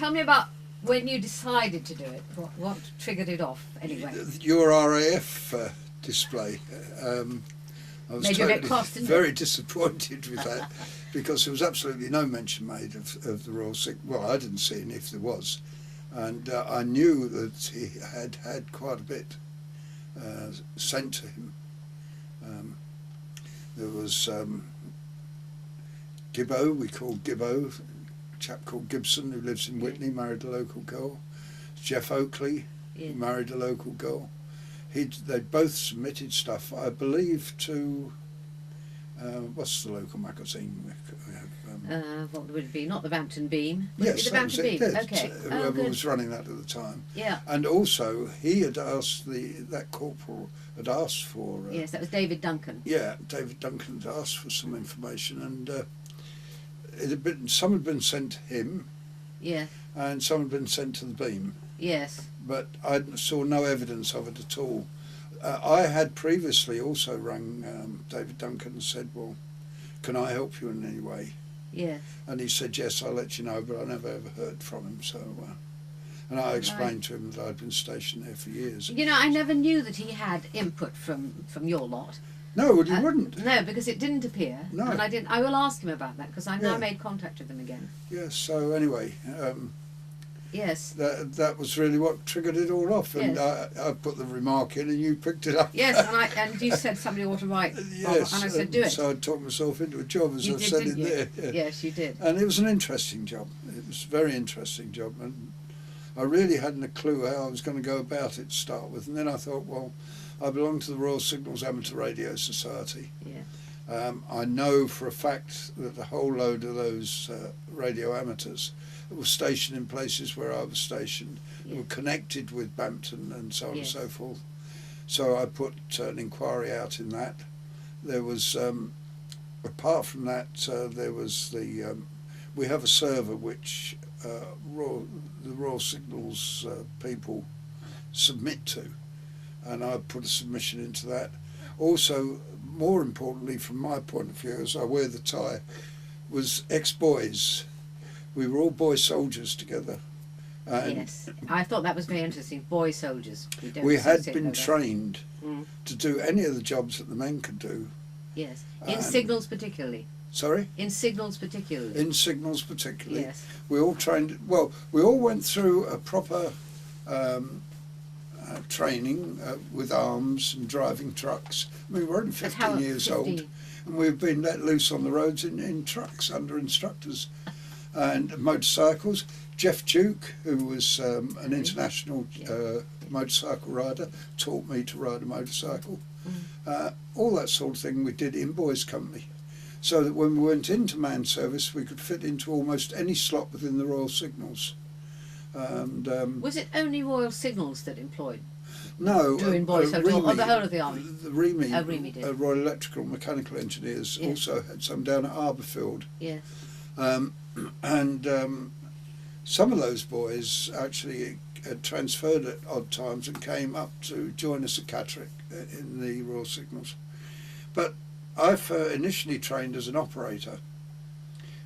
tell me about when you decided to do it. What triggered it off, anyway? Your RAF display. I was Made you a bit cross, didn't very disappointed with that because there was absolutely no mention made of the Royal Sick. Well, I didn't see any if there was. And I knew that he had quite a bit sent to him. There was Gibbo, we called Gibbo, a chap called Gibson who lives in Witney, married a local girl. Jeff Oakley, who married a local girl. They both submitted stuff, I believe, to what's the local magazine we have? What would it be? Not the Bampton Beam. Yes, the that was Bampton it. Beam. Yes. Okay. Whoever was running that at the time. Yeah. And also, he had asked that corporal had asked for. Yes, that was David Duncan. Yeah, David Duncan had asked for some information, and some had been sent to him. Yeah. And some had been sent to the Beam. Yes. But I saw no evidence of it at all. I had previously also rang David Duncan and said, well, can I help you in any way? Yes. And he said, yes, I'll let you know, but I never ever heard from him. So, and I explained to him that I'd been stationed there for years. You know, I never knew that he had input from your lot. No, well, you wouldn't. No, because it didn't appear. No. And I will ask him about that, because I've now made contact with him again. Yes, so anyway... yes. That was really what triggered it all off, and I put the remark in, and you picked it up. Yes, and you said somebody ought to write. Yes, and I said do it. So I talked myself into a job, as I said in there. Yeah. Yes, you did. And it was an interesting job. It was a very interesting job, and I really hadn't a clue how I was going to go about it to start with. And then I thought, well, I belong to the Royal Signals Amateur Radio Society. Yeah. I know for a fact that a whole load of those radio amateurs were stationed in places where I was stationed, were connected with Bampton and so on and so forth. So I put an inquiry out in that. There was, apart from that, there was we have a server which the Royal Signals people submit to, and I put a submission into that. Also, more importantly from my point of view, as I wear the tie, was ex-boys. We were all boy soldiers together. Yes, I thought that was very interesting. Boy soldiers. We had been trained to do any of the jobs that the men could do. Yes, in signals particularly. Sorry? In signals particularly. In signals particularly. Yes. We all trained. Well, we all went through a proper training with arms and driving trucks. I mean, we're only 15 years old, and we've been let loose on the roads in trucks under instructors. And motorcycles. Jeff Duke, who was an international motorcycle rider, taught me to ride a motorcycle. All that sort of thing we did in boys' company, so that when we went into man service we could fit into almost any slot within the Royal Signals. And was it only Royal Signals that employed? No, doing boys' soldiers, or the whole of the army? The REME, REME did. Royal Electrical Mechanical Engineers, also had some down at Arbourfield. Yes. And some of those boys actually had transferred at odd times and came up to join us at Catterick in the Royal Signals. But I've initially trained as an operator,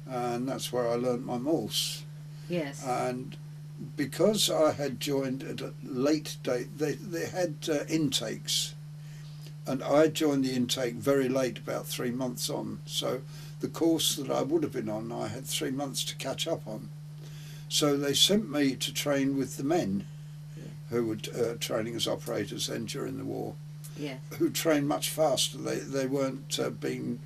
and that's where I learnt my Morse. Yes. And because I had joined at a late date, they had intakes, and I joined the intake very late, about 3 months on. So the course that I would have been on, I had 3 months to catch up on. So they sent me to train with the men who were training as operators then during the war, who trained much faster. They weren't being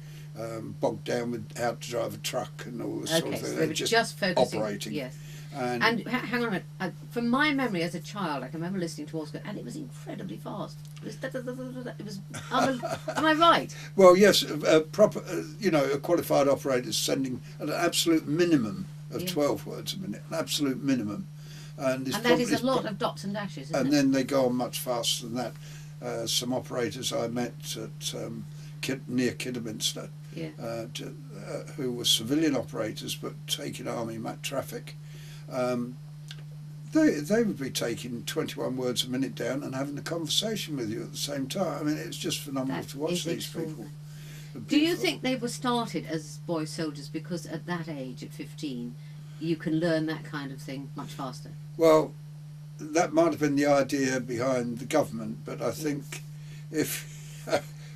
bogged down with how to drive a truck and all this sort of thing. So they were just focusing, operating. Yes. And hang on a minute. From my memory as a child, I can remember listening to Orska, and it was incredibly fast. It was am I right? Well, yes, proper. A qualified operator is sending an absolute minimum of 12 words a minute, an absolute minimum, and that is a lot of dots and dashes. And then they go on much faster than that. Some operators I met at near Kidderminster, who were civilian operators but taking army traffic. They would be taking 21 words a minute down and having a conversation with you at the same time. I mean, it's just phenomenal to watch these people. Do you think they were started as boy soldiers because at that age, at 15, you can learn that kind of thing much faster. Well, that might have been the idea behind the government, but I think if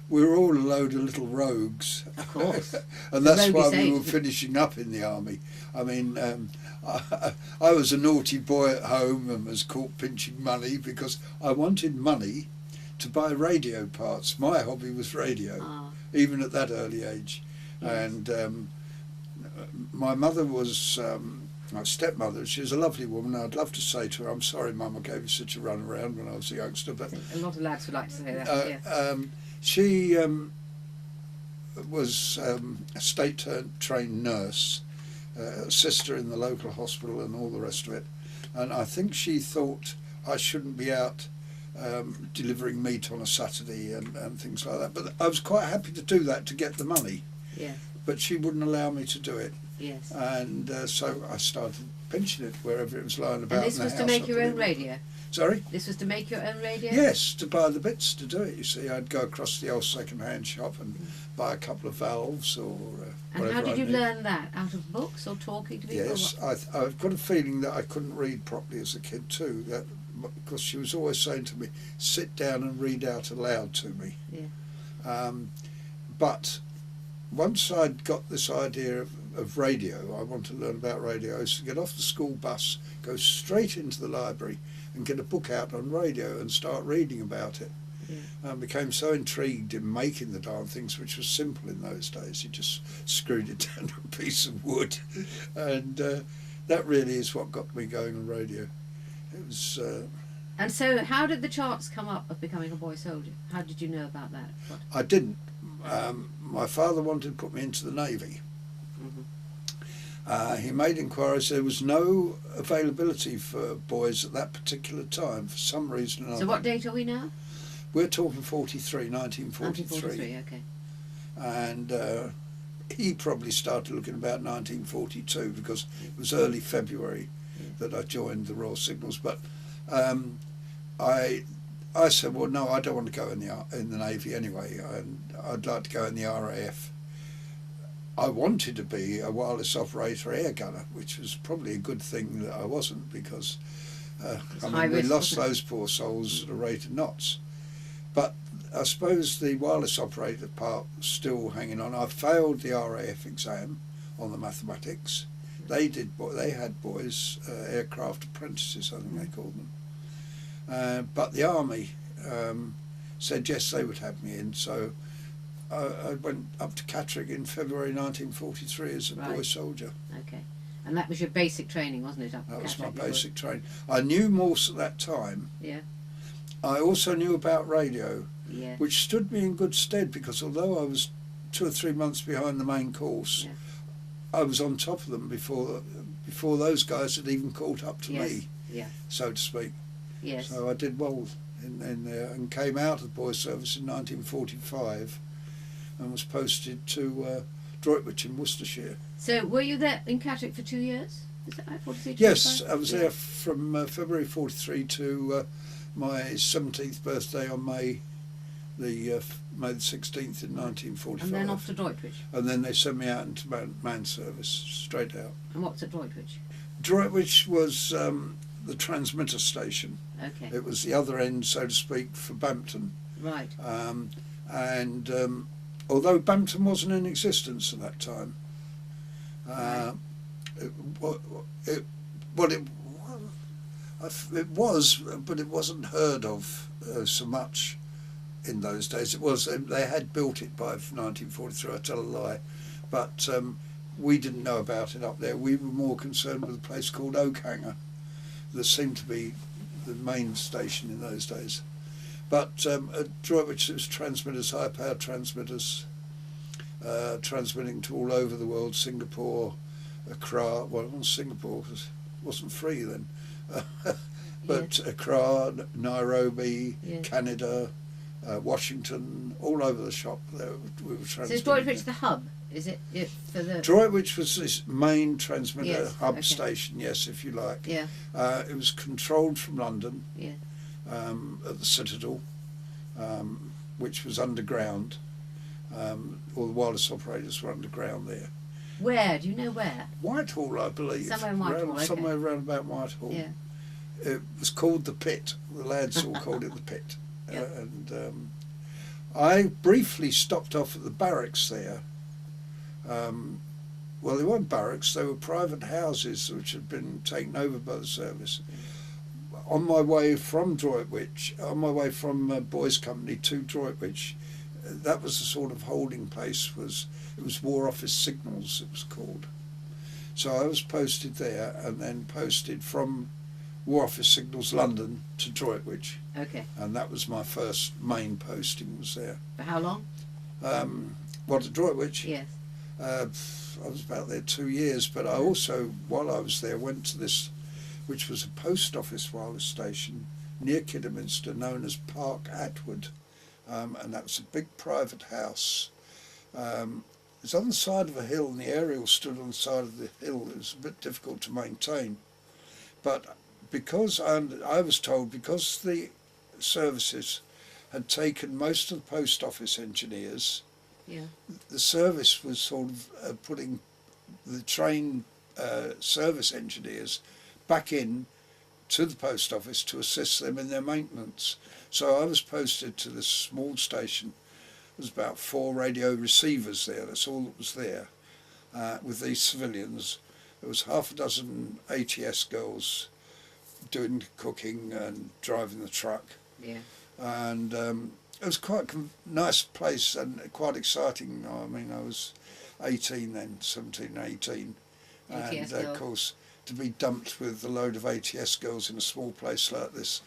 we were all a load of little rogues, of course, and that's why we were finishing up in the army. I mean, I was a naughty boy at home and was caught pinching money because I wanted money to buy radio parts. My hobby was radio, even at that early age. Yes. And my mother was my stepmother. She was a lovely woman. I'd love to say to her, "I'm sorry, Mum, I gave you such a run around when I was a youngster." But a lot of lads would like to say that. She was a state-trained nurse, sister in the local hospital, and all the rest of it. And I think she thought I shouldn't be out delivering meat on a Saturday and things like that. But I was quite happy to do that to get the money. Yeah. But she wouldn't allow me to do it. Yes. And so I started pinching it wherever it was lying about. And this was to make your own radio? Sorry? This was to make your own radio? Yes, to buy the bits to do it, you see. I'd go across the old second-hand shop and buy a couple of valves or and whatever. how did you learn that? Out of books or talking to people? Yes, I've got a feeling that I couldn't read properly as a kid too, because she was always saying to me, sit down and read out aloud to me. Yeah. But once I'd got this idea of radio, I wanted to learn about radio, I used to get off the school bus, go straight into the library and get a book out on radio and start reading about it. Yeah. I became so intrigued in making the darn things, which was simple in those days. You just screwed it down to a piece of wood. And that really is what got me going on radio. It was... And so how did the chance come up of becoming a boy soldier? How did you know about that? I didn't. My father wanted to put me into the Navy. He made inquiries. There was no availability for boys at that particular time for some reason or another. So what date are we now? We're talking 1943. Okay. And he probably started looking about 1942 because it was early February that I joined the Royal Signals. But I said, well, no, I don't want to go in the Navy anyway, and I'd like to go in the RAF. I wanted to be a wireless operator air gunner, which was probably a good thing that I wasn't, because we lost those poor souls at a rate of knots. But I suppose the wireless operator part was still hanging on. I failed the RAF exam on the mathematics. They had boys, aircraft apprentices, I think they called them. But the Army said yes, they would have me in, so I went up to Catterick in February 1943 as a boy soldier. Okay. And that was your basic training, wasn't it? That was my basic training. I knew Morse at that time. Yeah. I also knew about radio, yeah, which stood me in good stead, because although I was 2 or 3 months behind the main course, I was on top of them before those guys had even caught up to me, so to speak. Yes. So I did well in there and came out of the boys' service in 1945 and was posted to Droitwich in Worcestershire. So were you there in Catterick for 2 years? Is that right? 43, yes, I was there from February 43 to my 17th birthday on May the 16th in 1945. And then off to Droitwich? And then they sent me out into man service, straight out. And what's at Droitwich? Droitwich was the transmitter station. Okay. It was the other end, so to speak, for Bampton. Right. And although Bampton wasn't in existence at that time, it was, but it wasn't heard of so much in those days. It was, they had built it by 1943, I tell a lie, but we didn't know about it up there. We were more concerned with a place called Eoka that seemed to be the main station in those days. But at Droitwich it was transmitters, high power transmitters, transmitting to all over the world, Singapore, Accra, well, not Singapore because it wasn't free then, but Accra, Nairobi, Canada, Washington, all over the shop there we were transmitting. So is Droitwich the hub? Is it for the... Droitwich was this main transmitter hub station, yes, if you like. Yeah. It was controlled from London, yeah, at the Citadel, which was underground. All the wireless operators were underground there. Where? Do you know where? Whitehall, I believe. Somewhere in Whitehall, okay. Somewhere around about Whitehall. Yeah. It was called the Pit. The lads all called it the Pit. Yep. And I briefly stopped off at the barracks there. Well, they weren't barracks, they were private houses which had been taken over by the service. On my way from Droitwich, on my way from Boys' Company to Droitwich, that was the sort of holding place. It was War Office Signals, it was called. So I was posted there, and then posted from War Office Signals London to Droitwich. Okay. And that was my first main posting, was there. For how long? What, at Droitwich? Yes. I was about there 2 years, but I also, while I was there, went to this, which was a post office wireless station near Kidderminster, known as Park Attwood, and that was a big private house. It was on the side of a hill, and the aerial stood on the side of the hill. It was a bit difficult to maintain, but because I was told, because the services had taken most of the post office engineers, Yeah. the service was sort of putting the trained service engineers back in to the post office to assist them in their maintenance. So I was posted to this small station. There was about 4 radio receivers there. That's all that was there. With these civilians, there was half a dozen ATS girls doing cooking and driving the truck. Yeah. And it was quite a nice place and quite exciting. I mean, I was 18 then, 17, 18. And of course, to be dumped with a load of ATS girls in a small place like this.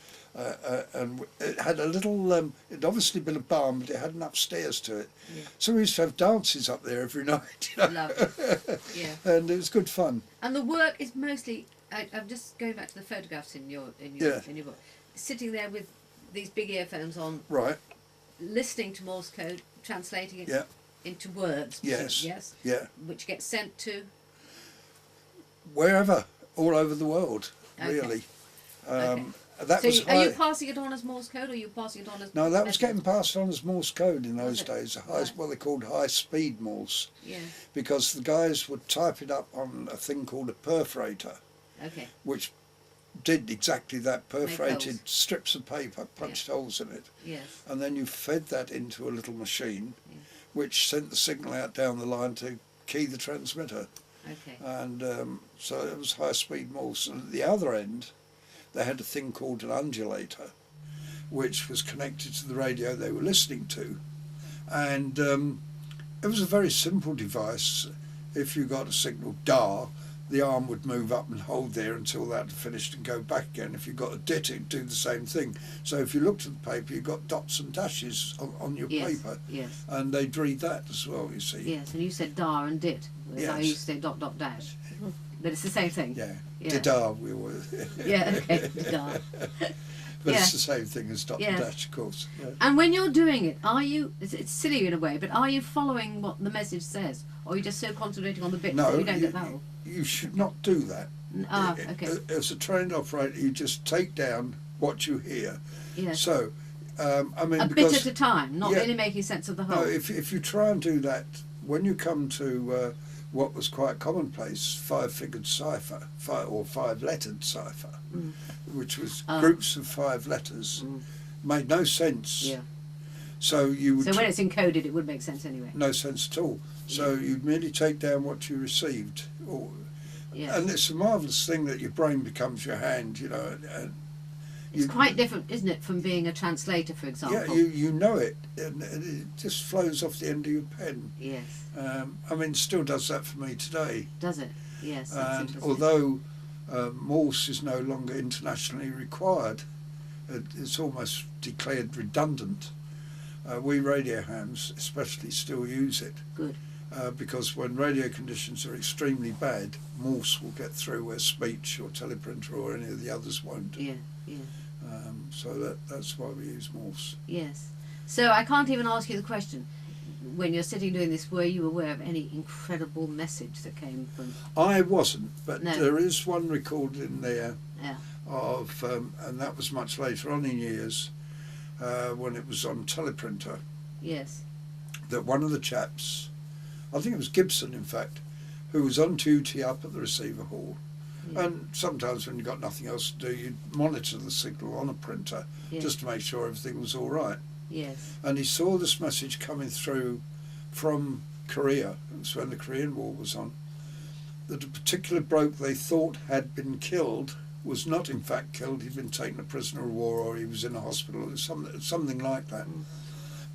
And it had a little, it'd obviously been a barn, but it had an upstairs to it. Yeah. So we used to have dances up there every night. You know? Lovely. Yeah. And it was good fun. And the work is mostly, I'm just going back to the photographs in your book, sitting there with these big earphones on, Right. listening to Morse code, translating it Yeah. into words. Yes. Yes. Yeah. Which gets sent to. Wherever, all over the world, Okay. really. Okay. That So was are you passing it on as Morse code, or are you passing it on as? No, that was messages? getting passed on as Morse code in those it? days. Right. What they called high-speed Morse, Yeah. because the guys would type it up on a thing called a perforator, Okay. which did exactly that, holes. perforated strips of paper, punched holes in it, Yes. and then you fed that into a little machine, Yeah. which sent the signal out down the line to key the transmitter. Okay. And so it was high-speed Morse. And at the other end, they had a thing called an undulator, which was connected to the radio they were listening to. And it was a very simple device. If you got a signal DAR, the arm would move up and hold there until that had finished and go back again. If you got a DIT, it'd do the same thing. So if you looked at the paper, you got dots and dashes on your Yes. paper. Yes. And they'd read that as well, you see. Yes. And you said dar and dit. Yes. I used to say dot dot dash. But it's the same thing. Yeah. Yeah. Didar, we were. Yeah. Okay. Dar. But Yeah. it's the same thing as dot and Yes. dash, of course. Yeah. And when you're doing it, are you? It's silly in a way, but are you following what the message says, or are you just so concentrating on the bits No, that you don't get that all? you should not do that. Okay. As a trained operator, you just take down what you hear. Yes. So, I mean, A because bit at a time, not Yeah. really making sense of the no, whole. if you try and do that, when you come to what was quite commonplace, 5-figured cipher, 5-lettered cipher, which was groups of 5 letters, made no sense. Yeah. So you would So when it's encoded, it would make sense anyway. no sense at all. So you'd merely take down what you received, Yes. and it's a marvellous thing that your brain becomes your hand, you know. And It's quite different, isn't it, from being a translator, for example? yeah, you know it, and it just flows off the end of your pen. Yes. I mean, it still does that for me today. Does it? Yes. That's And interesting. although Morse is no longer internationally required, it's almost declared redundant. We radio hams especially still use it. Good. Because when radio conditions are extremely bad, Morse will get through where speech or teleprinter or any of the others won't. Yeah. Yeah. So that's why we use Morse. Yes. So I can't even ask you the question. When you're sitting doing this, were you aware of any incredible message that came from? I wasn't, but No. there is one recorded in there Yeah. of, and that was much later on in years, when it was on teleprinter, Yes. that one of the chaps, I think it was Gibson in fact, who was on duty up at the receiver hall. Yeah. And sometimes when you've got nothing else to do, you'd monitor the signal on a printer Yeah. just to make sure everything was all right. Yes. And he saw this message coming through from Korea. It was when the Korean War was on. That a particular bloke they thought had been killed was not in fact killed. He'd been taken a prisoner of war, or he was in a hospital, or something like that. Mm.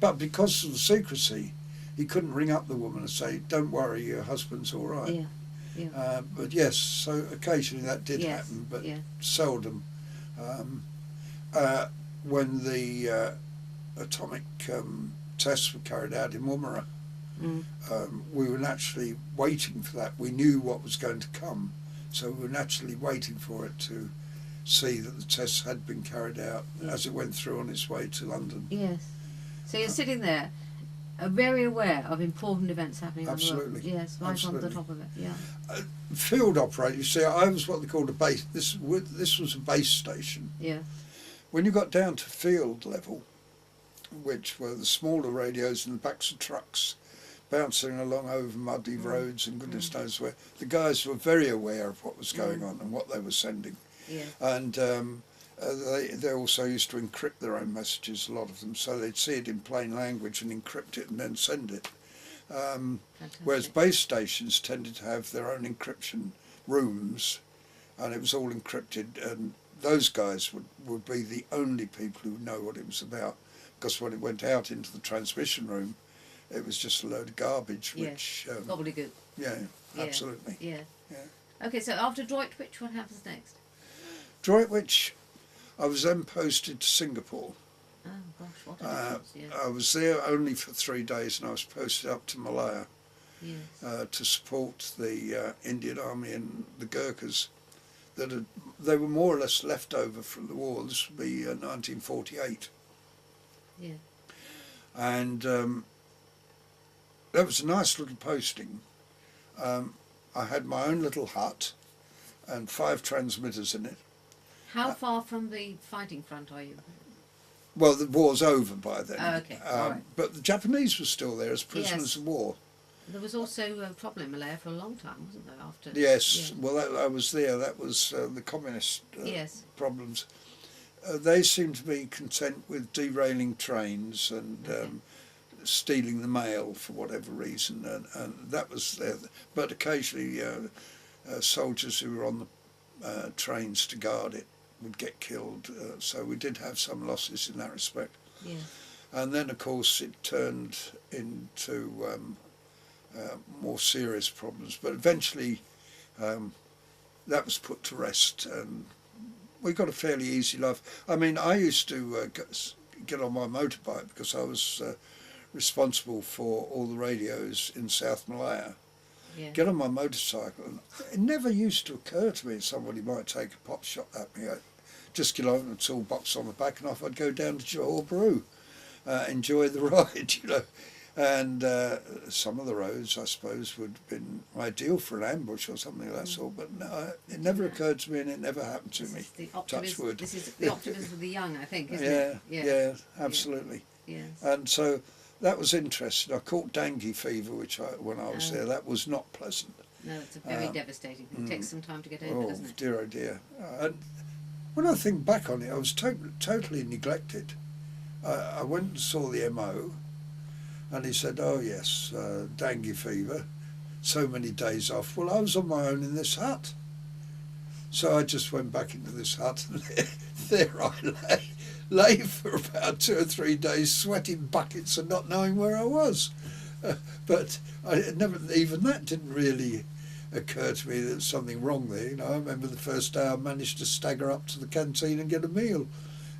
But because of the secrecy, he couldn't ring up the woman and say, "Don't worry, your husband's all right." Yeah. Yeah. But yes, so occasionally that did Yes. happen, but Yeah. seldom. When the atomic tests were carried out in Woomera, Mm. we were naturally waiting for that. We knew what was going to come, so we were naturally waiting for it to see that the tests had been carried out as it went through on its way to London. Yes. So you're sitting there, very aware of important events happening on the Absolutely. road. Yes, right Absolutely. on the top of it. Yeah. Field operator, you see, I was what they called a base. This was a base station. Yeah. When you got down to field level, which were the smaller radios in the backs of trucks, bouncing along over muddy roads and goodness knows where, the guys were very aware of what was going on and what they were sending. Yeah. And they also used to encrypt their own messages, a lot of them, so they'd see it in plain language and encrypt it and then send it. Whereas base stations tended to have their own encryption rooms, and it was all encrypted, and those guys would be the only people who know what it was about, because when it went out into the transmission room, it was just a load of garbage, which... Gobbledygook. Yeah, Yeah. absolutely. Yeah. Yeah. Okay, so after Droitwich, what happens next? Droitwich, I was then posted to Singapore. Oh gosh, what a difference. Yeah. I was there only for 3 days, and I was posted up to Malaya Yes. to support the Indian Army and the Gurkhas. They were more or less left over from the war. This would be 1948. Yeah. And that was a nice little posting. I had my own little hut and 5 transmitters in it. How far from the fighting front are you? Well, the war's over by then. Oh, okay. All right. But the Japanese were still there as prisoners Yes. of war. There was also trouble in Malaya for a long time, wasn't there? After. Yes, Yeah. well, I was there. That was the communist Yes. problems. They seemed to be content with derailing trains and stealing the mail for whatever reason, and that was there. But occasionally, soldiers who were on the trains to guard it would get killed. So we did have some losses in that respect. Yeah. And then, of course, it turned into more serious problems. But eventually, that was put to rest, and we got a fairly easy life. I mean, I used to get on my motorbike because I was responsible for all the radios in South Malaya. Yeah. Get on my motorcycle, and it never used to occur to me somebody might take a pot shot at me. I'd just get on a toolbox on the back, and off I'd go down to Johor Bahru, enjoy the ride, you know. And some of the roads, I suppose, would have been ideal for an ambush or something of that sort, but no, it never occurred to me, and it never happened to me. Touch wood. This is the optimism of the young, I think, isn't Yeah, it? yeah, absolutely. Yes. And so that was interesting. I caught dengue fever, when I was Oh. there, that was not pleasant. No, it's a very devastating thing. It takes some time to get over, Oh doesn't it? dear, oh dear. And when I think back on it, I was totally neglected. I went and saw the MO, and he said, "Oh yes, dengue fever, so many days off." Well, I was on my own in this hut. So I just went back into this hut, and there I lay for about 2 or 3 days, sweating buckets and not knowing where I was. But even that didn't really occur to me that there was something wrong there. You know, I remember the first day I managed to stagger up to the canteen and get a meal.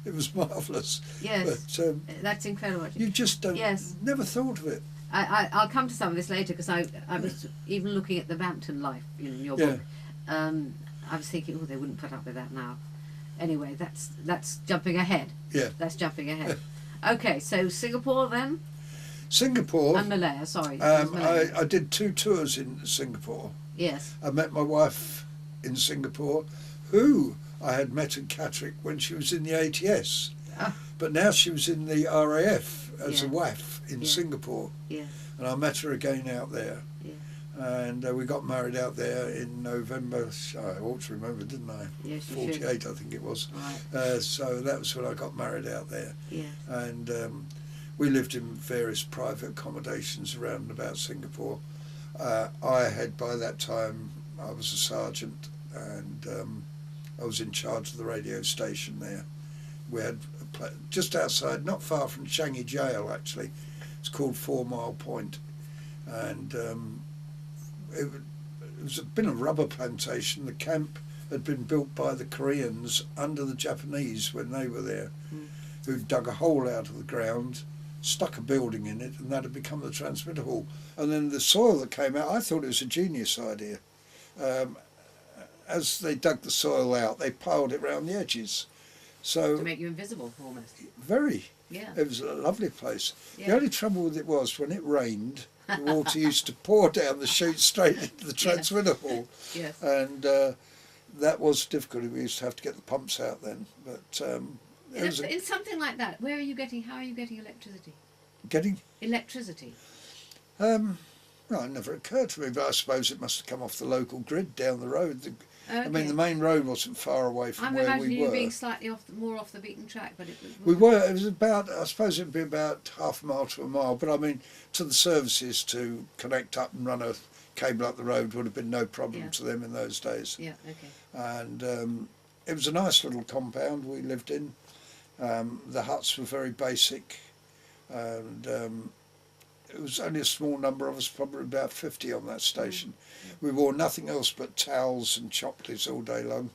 It was marvellous. Yes, But that's incredible. you just don't, Yes. never thought of it. I'll come to some of this later, because I was even looking at the Bampton life in your book. I was thinking, oh, they wouldn't put up with that now. Anyway, that's jumping ahead. Yeah. That's jumping ahead. Okay, so Singapore then? Singapore. And Malaya, sorry. It was Malaya. I did 2 tours in Singapore. Yes. I met my wife in Singapore, who I had met at Catterick when she was in the ATS. Ah. But now she was in the RAF as a Yeah. WAF in Yeah. Singapore. Yeah. And I met her again out there. Yeah. And we got married out there in November. I ought to remember, didn't I? Yes, you 48, should. I think it was. Right. So that was when I got married out there. Yeah. And we lived in various private accommodations around and about Singapore. I had, by that time, I was a sergeant, and I was in charge of the radio station there. We had just outside, not far from Changi Jail, actually. It's called 4 Mile Point, and it was been a rubber plantation. The camp had been built by the Koreans under the Japanese when they were there, who dug a hole out of the ground, stuck a building in it, and that had become the transmitter hall. And then the soil that came out, I thought it was a genius idea. As they dug the soil out, they piled it round the edges. So To make you invisible, almost. very. Yeah. It was a lovely place. Yeah. The only trouble with it was when it rained, the water used to pour down the chute straight into the transmitter hall. Yes. And that was difficult. We used to have to get the pumps out then. But it was In something like that, how are you getting electricity? getting... Electricity? Well, it never occurred to me, but I suppose it must have come off the local grid down the road. I mean, the main road wasn't far away from I'm where imagining we were. you being slightly more off the beaten track, but it We were. It was about, I suppose it'd be about half a mile to a mile, but I mean, to the services to connect up and run a cable up the road would have been no problem to them in those days. Yeah, okay. And it was a nice little compound we lived in. The huts were very basic, and it was only a small number of us, probably about 50 on that station. We wore nothing else but towels and Chopplies all day long,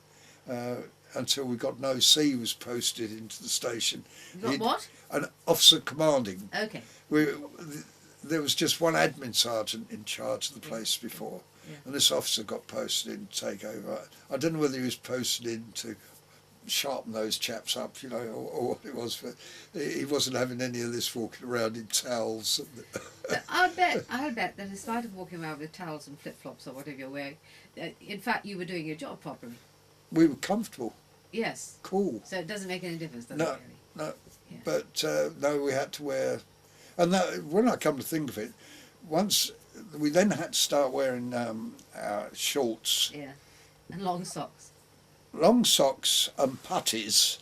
until we got an OC was posted into the station. You got what? An officer commanding. Okay. There was just one admin sergeant in charge of the place before, Yeah. and this officer got posted in to take over. I don't know whether he was posted in to sharpen those chaps up, you know, or what it was, but he wasn't having any of this walking around in towels. I would bet that in spite of walking around with towels and flip-flops or whatever you're wearing, in fact you were doing your job properly. We were comfortable, Yes. cool. So it doesn't make any difference, does No, it really? no. Yeah. But no, we had to wear, and that, when I come to think of it, once we then had to start wearing our shorts, Yeah. And long socks. long socks and puttees,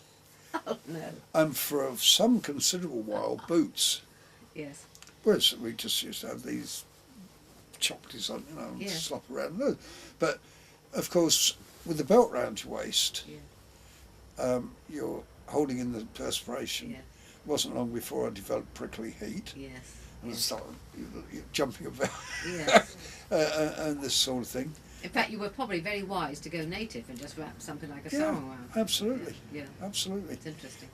Oh no. and for some considerable while boots. Yes. Whereas we just used to have these Chopplies on, you know, and Yeah. slop around those. But of course, with the belt round your waist, Yeah. you're holding in the perspiration. Yeah. It wasn't long before I developed prickly heat. Yes. And Yes. started jumping about Yes. and this sort of thing. In fact, you were probably very wise to go native and just wrap something like a sarong around. Absolutely. Yeah. Absolutely. It's interesting.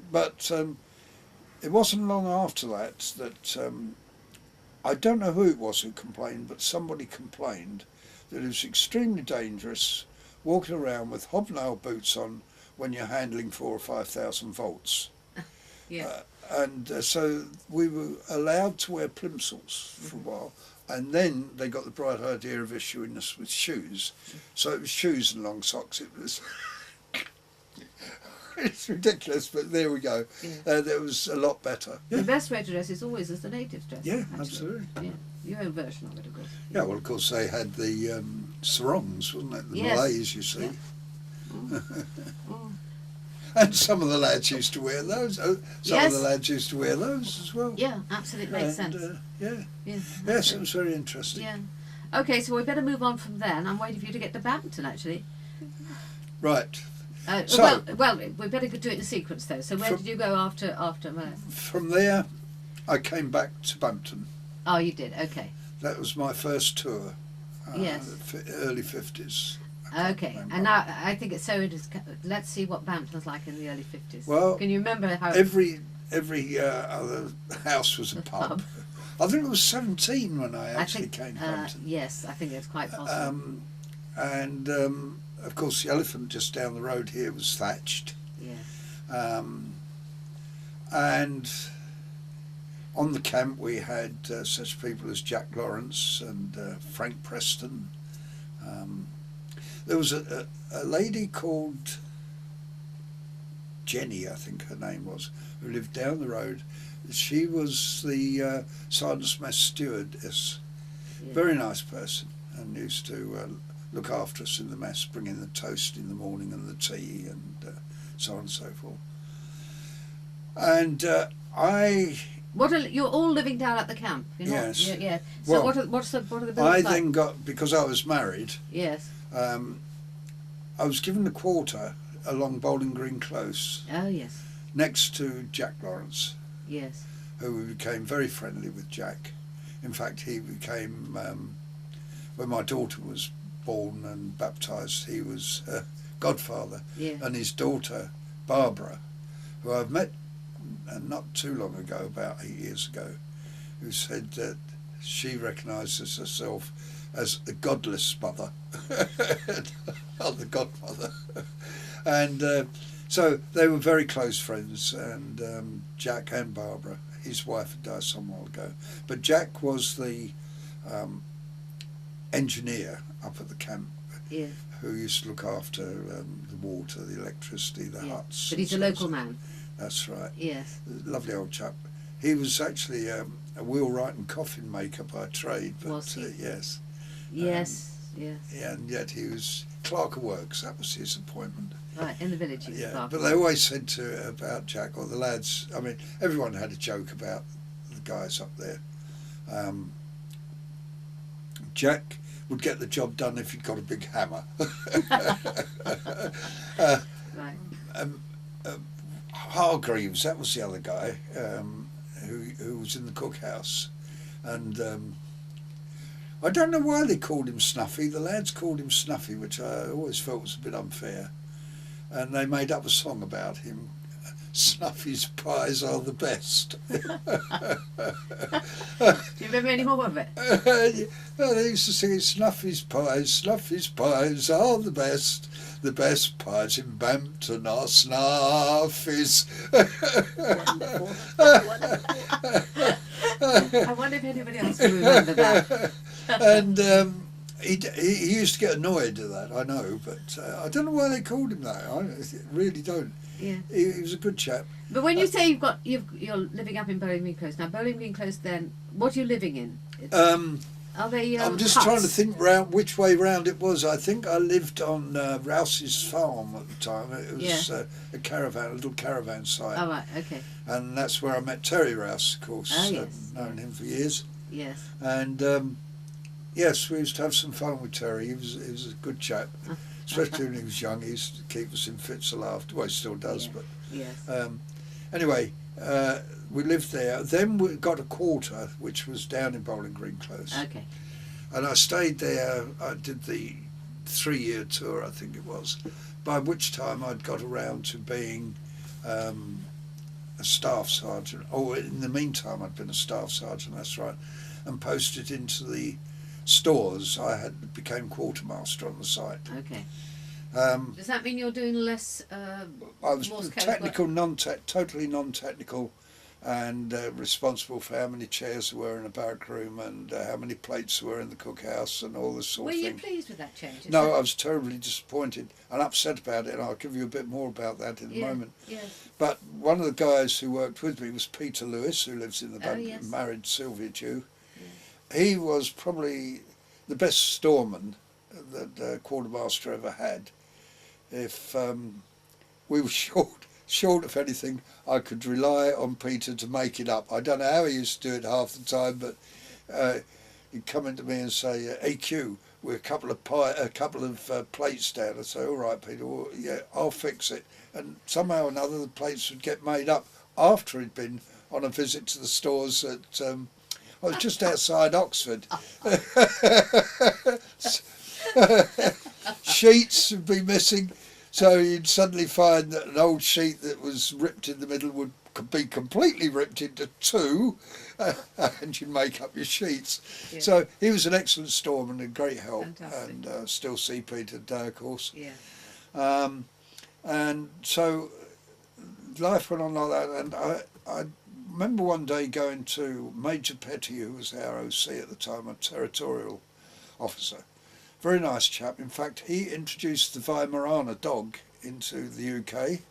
But it wasn't long after that I don't know who it was who complained, but somebody complained that it was extremely dangerous walking around with hobnail boots on when you're handling 4,000 or 5,000 volts. Yeah. So we were allowed to wear plimsolls for a while, and then they got the bright idea of issuing us with shoes. So it was shoes and long socks. It was it's ridiculous, but there we go. Yeah. That was a lot better. The best way to dress is always as the natives dress. Yeah, actually. absolutely. Yeah. Your own version of it, of course. Yeah, well, of course they had the sarongs, wasn't it? The Yes. Malays, you see. Yeah. Oh. And some of the lads used to wear those. Some Yes. of the lads used to wear those as well. Yeah, absolutely makes And, sense. Yeah. Yeah. Yes, it was very interesting. Yeah. Okay, so we better move on from there, and I'm waiting for you to get to Bampton, actually. Right. Well, we better do it in sequence, though. So where From- did you go after? From there, I came back to Bampton. Oh, you did. Okay. That was my first tour. Yes. Early 50s. Okay. And now I think it's so interesting. Let's see what Bampton's like in the early 50s. Well, can you remember how? Every other house was a pub. I think I was 17 when I actually came to Bampton. Yes, I think it's quite possible. And of course, the Elephant just down the road here was thatched. Yeah. And on the camp we had such people as Jack Lawrence and Frank Preston. There was a lady called Jenny, I think her name was, who lived down the road. She was the sergeant's mess stewardess. Yeah. Very nice person, and used to look after us in the mess, bring in the toast in the morning and the tea and so on and so forth. And you're all living down at the camp? You're not, yes. yeah. So Well, what are the buildings I like? then got, because I was married, Yes. I was given a quarter along Bowling Green Close, Oh, yes. next to Jack Lawrence, Yes. who we became very friendly with Jack. In fact, he became, when my daughter was born and baptised, he was godfather. Yeah. And his daughter, Barbara, who I've met not too long ago, about 8 years ago, who said that she recognises herself as the godless mother, not the godmother. And so they were very close friends, and Jack and Barbara. His wife had died some while ago, but Jack was the engineer up at the camp, Yeah. who used to look after the water, the electricity, the huts. But he's a local man. That's right. Yes. Lovely old chap. He was actually a wheelwright and coffin maker by trade, but Was he? yes. Yes. Yes. Yeah, and yet he was clerk of works. That was his appointment. Right, in the village. Yeah, but they always said about Jack, or the lads, I mean, everyone had a joke about the guys up there. Jack would get the job done if he'd got a big hammer. Right. Hargreaves, that was the other guy, who was in the cookhouse. And I don't know why they called him Snuffy. The lads called him Snuffy, which I always felt was a bit unfair. And they made up a song about him. Snuffy's pies are the best. Do you remember any more of it? They used to sing Snuffy's pies are the best pies in Bampton are Snuffy's. I wonder if anybody else will remember that. And he used to get annoyed at that, I know, but I don't know why they called him that. I really don't. Yeah. He was a good chap. But when you say you're living up in Bowling Green Close now, Bowling Green Close, then what are you living in? Are they? I'm just huts? trying to think which way round it was. I think I lived on Rouse's farm at the time. It was a little caravan site. Oh, right, okay. And that's where I met Terry Rouse, of course. Oh, yes. I've known him for years. Yes. And yes, we used to have some fun with Terry. He was a good chap, especially when he was young. He used to keep us in fits of laughter. Well, he still does, but yes. Anyway, we lived there. Then we got a quarter, which was down in Bowling Green Close. Okay. And I stayed there. I did the 3-year tour, I think it was, by which time I'd got around to being a staff sergeant. Oh, in the meantime, I'd been a staff sergeant, that's right, and posted into the stores. I became quartermaster on the site. Okay. Does that mean you're doing less? I was technical, totally non-technical, and responsible for how many chairs there were in a barrack room and how many plates there were in the cookhouse and all this sort of thing. Were you pleased with that change? No, I was terribly disappointed and upset about it, and I'll give you a bit more about that in a moment. Yes. But one of the guys who worked with me was Peter Lewis, who lives in the yes. married Sylvia Dew. Yeah. He was probably the best storeman that a quartermaster ever had. If we were short of anything, I could rely on Peter to make it up. I don't know how he used to do it half the time, but he'd come into me and say, "AQ, we're a couple of plates down." I'd say, "All right, Peter, well, yeah, I'll fix it." And somehow or another, the plates would get made up after he'd been on a visit to the stores at. I was just outside Oxford. Sheets would be missing, so you'd suddenly find that an old sheet that was ripped in the middle would be completely ripped into two, and you'd make up your sheets. Yeah. So he was an excellent storeman, a great help. Fantastic. And still see Peter today, of course. Yeah. And so life went on like that, and I remember one day going to Major Petty, who was our OC at the time, a territorial officer. Very nice chap. In fact, he introduced the Weimaraner dog into the UK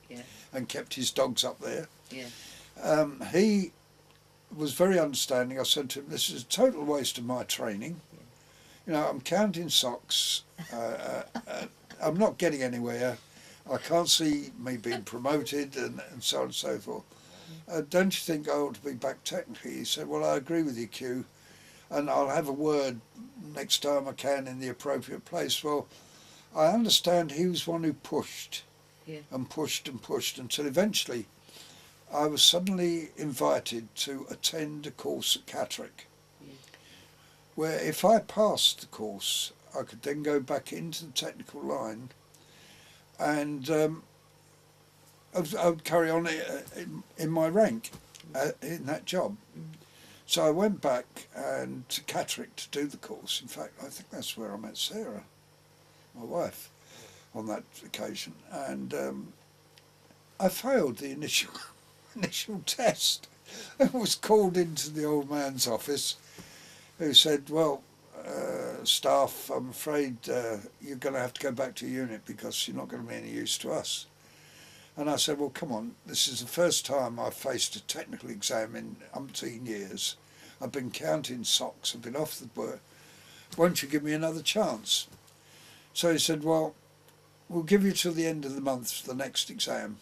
and kept his dogs up there. Yeah. He was very understanding. I said to him, "This is a total waste of my training. You know, I'm counting socks. I'm not getting anywhere. I can't see me being promoted and so on and so forth. Don't you think I ought to be back technically?" He said, "Well, I agree with you, Q, and I'll have a word next time I can in the appropriate place." Well, I understand he was one who pushed and pushed and pushed until eventually I was suddenly invited to attend a course at Catterick, where if I passed the course, I could then go back into the technical line, and I would carry on in my rank in that job. So I went back and to Catterick to do the course. In fact, I think that's where I met Sarah, my wife, on that occasion, and I failed the initial test. I was called into the old man's office, who said, "Well, staff, I'm afraid you're going to have to go back to your unit because you're not going to be any use to us." And I said, "Well, come on, this is the first time I've faced a technical exam in umpteen years. I've been counting socks, I've been off the work. Won't you give me another chance?" So he said, "Well, we'll give you till the end of the month for the next exam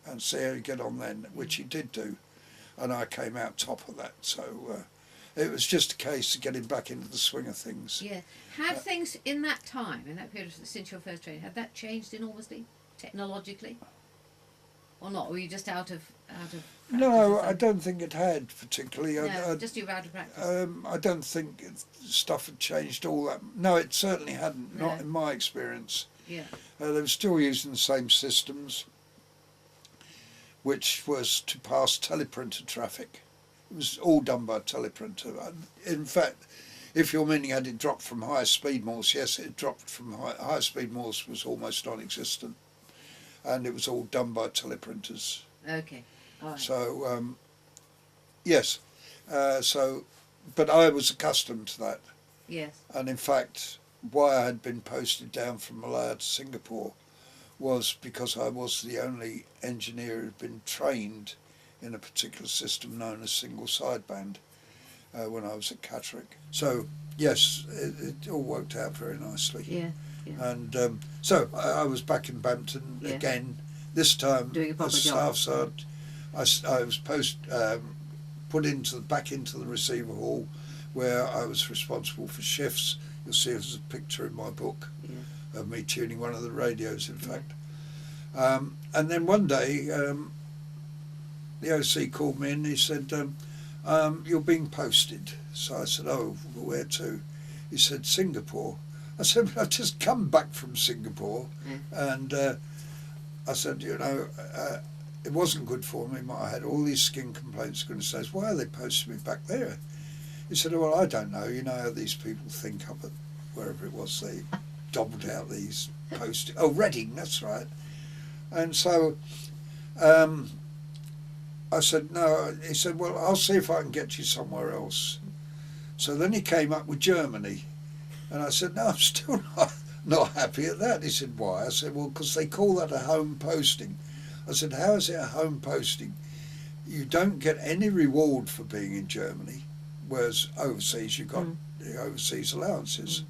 and see how you get on then," which he did do. And I came out top of that. So it was just a case of getting back into the swing of things. Yeah. Have things in that time, in that period since your first training, had that changed enormously, technologically? Or not? Were you just out of practice? No, I don't think it had particularly. No, just you were out of practice. I don't think stuff had changed all that. No, it certainly hadn't, No. not in my experience. Yeah. They were still using the same systems, which was to pass teleprinter traffic. It was all done by teleprinter. In fact, if you're meaning had it dropped from high speed Morse, yes, it dropped from high speed Morse was almost non-existent, and it was all done by teleprinters. Okay. All right. So yes, but I was accustomed to that. Yes. And in fact, why I had been posted down from Malaya to Singapore was because I was the only engineer who had been trained in a particular system known as single sideband when I was at Catterick. So yes, it all worked out very nicely. Yeah. Yeah. And so I was back in Bampton again. This time Doing a proper as job. staff sergeant. I was put back into the receiver hall, where I was responsible for shifts. You'll see there's a picture in my book of me tuning one of the radios, in fact. And then one day, the OC called me and he said, "You're being posted." So I said, "Oh, where to?" He said, "Singapore." I said, "But I've just come back from Singapore." And I said, it wasn't good for me. I had all these skin complaints. Goodness says, "Why are they posting me back there?" He said, "Well, I don't know. You know how these people think up at wherever it was. They dobbled out these postings. Oh, Reading, that's right." And so I said, "No." He said, "Well, I'll see if I can get you somewhere else." So then he came up with Germany. And I said, "No, I'm still not happy at that." He said, "Why?" I said, "Well, because they call that a home posting." I said, "How is it a home posting? You don't get any reward for being in Germany, whereas overseas you've got the overseas allowances."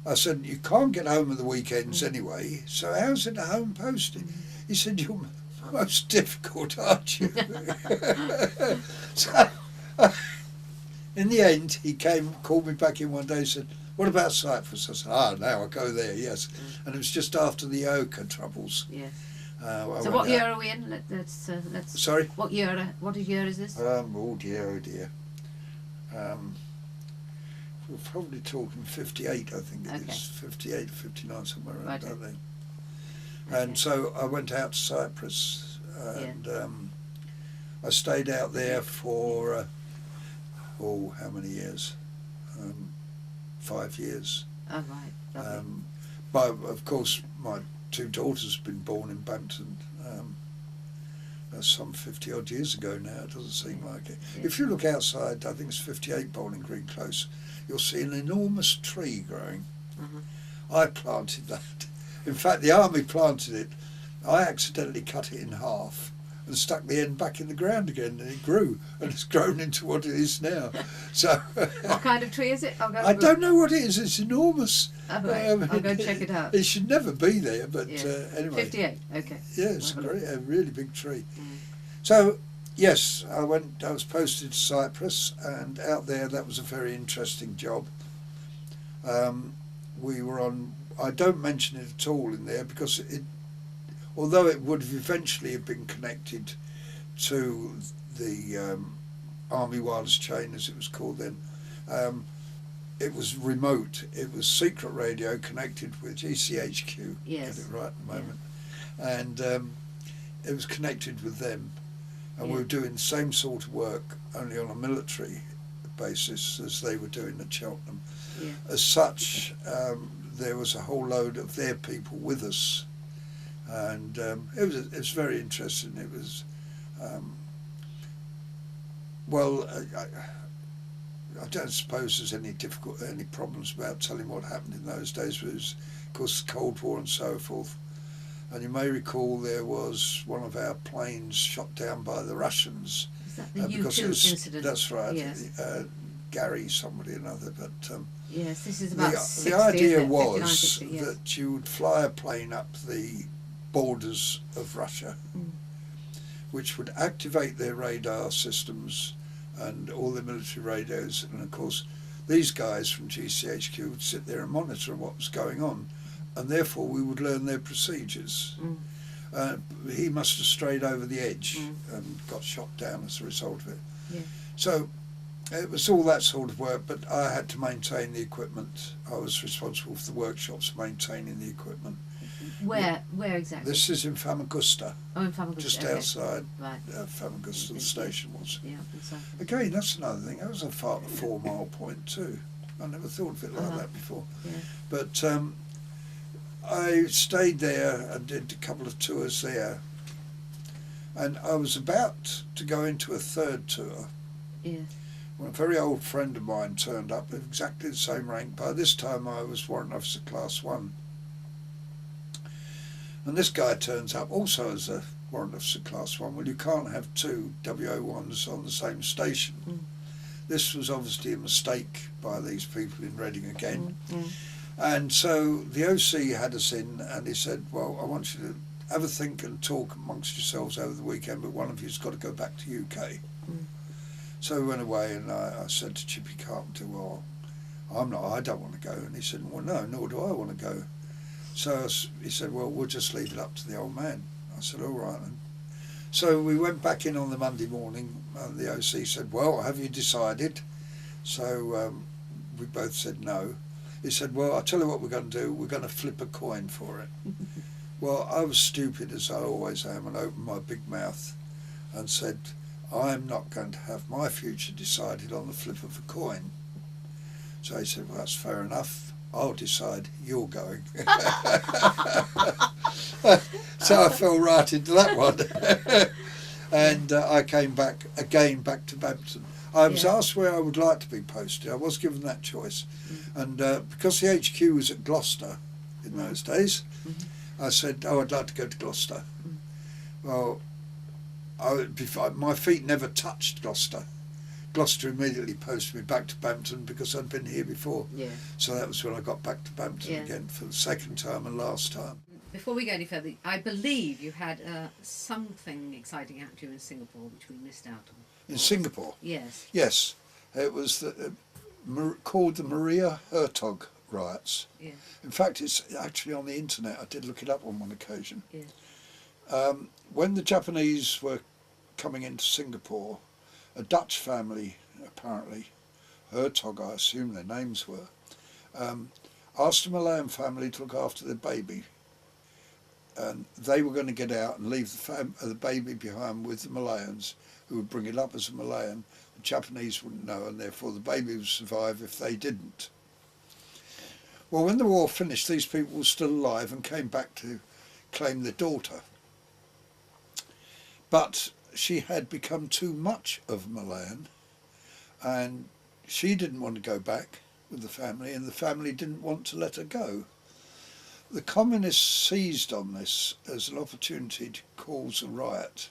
I said, "You can't get home at the weekends anyway, so how's it a home posting?" He said, "You're most difficult, aren't you?" So in the end, he called me back in one day and said, "What about Cyprus?" I said, "Now I go there, yes." And it was just after the Eoka troubles. Yeah. So what year are we in? Let's Sorry? What year is this? Oh dear. We're probably talking 58, I think it is. 58, 59, somewhere around that thing. And so I went out to Cyprus, and I stayed out there for, how many years? 5 years. Oh, right. Lovely. But of course, my 2 daughters have been born in Bampton. That's some 50 odd years ago now. It doesn't seem like it. Yeah. If you look outside, I think it's 58 Bowling Green Close, you'll see an enormous tree growing. I planted that. In fact, the army planted it. I accidentally cut it in half and stuck the end back in the ground again, and it grew, and it's grown into what it is now. So what kind of tree is it? I don't know what it is. It's enormous. Oh, right. I'll go and check it out. It should never be there, but anyway. 58. Okay. Yeah, it's a really big tree. So yes, I was posted to Cyprus, and out there that was a very interesting job. We were on. I don't mention it at all in there because although it would have eventually have been connected to the Army Wireless Chain, as it was called then, it was remote. It was secret radio connected with GCHQ. Yes. Get it right at the moment, and it was connected with them, and we were doing the same sort of work, only on a military basis as they were doing at Cheltenham. Yeah. As such, there was a whole load of their people with us, and it was very interesting. It was I don't suppose there's any problems about telling what happened in those days. It was, of course, the Cold War and so forth. And you may recall there was one of our planes shot down by the Russians. Is that the U2 incident? That's right. Yes. Gary somebody or another, but yes, this is about the idea was 59, 60, yes. that you would fly a plane up the borders of Russia, which would activate their radar systems and all their military radios, and of course these guys from GCHQ would sit there and monitor what was going on, and therefore we would learn their procedures. He must have strayed over the edge and got shot down as a result of it. Yeah. So it was all that sort of work, but I had to maintain the equipment. I was responsible for the workshops maintaining the equipment. Where exactly? This is in Famagusta. Oh, in Famagusta. Just okay. outside Right. Famagusta, the station was. Yeah, exactly. Again, that's another thing. That was a 4 mile point too. I never thought of it like that before. Yeah. But I stayed there and did a couple of tours there. And I was about to go into a third tour. Yeah. When a very old friend of mine turned up, exactly the same rank. By this time I was Warrant Officer Class 1. And this guy turns up also as a Warrant Officer Class 1. Well, you can't have two WO1s on the same station. This was obviously a mistake by these people in Reading again. And so the OC had us in, and he said, well, I want you to have a think and talk amongst yourselves over the weekend, but one of you's got to go back to UK. So we went away, and I said to Chippy Carpenter, well, I don't want to go. And he said, well, no, nor do I want to go. So he said, well, we'll just leave it up to the old man. I said, all right then. So we went back in on the Monday morning, and the OC said, well, have you decided? So we both said no. He said, well, I'll tell you what we're going to do. We're going to flip a coin for it. Well, I was stupid, as I always am, and opened my big mouth and said, I'm not going to have my future decided on the flip of a coin. So he said, well, that's fair enough. I'll decide, you're going. So I fell right into that one. And I came back to Bampton. I was asked where I would like to be posted. I was given that choice. And because the HQ was at Gloucester in those days, I said, I'd like to go to Gloucester. Well, my feet never touched Gloucester. Gloucester immediately posted me back to Bampton because I'd been here before. Yeah. So that was when I got back to Bampton again for the second time and last time. Before we go any further, I believe you had something exciting happen to you in Singapore which we missed out on. In Singapore? Yes. Yes. It was called the Maria Hertog riots. Yeah. In fact, it's actually on the internet. I did look it up on one occasion. Yeah. When the Japanese were coming into Singapore, a Dutch family, apparently, Hertog, I assume their names were, asked a Malayan family to look after their baby. And they were going to get out and leave the baby behind with the Malayans, who would bring it up as a Malayan. The Japanese wouldn't know, and therefore the baby would survive if they didn't. Well, when the war finished, these people were still alive and came back to claim their daughter. But she had become too much of a Malayan, and she didn't want to go back with the family, and the family didn't want to let her go. The communists seized on this as an opportunity to cause a riot,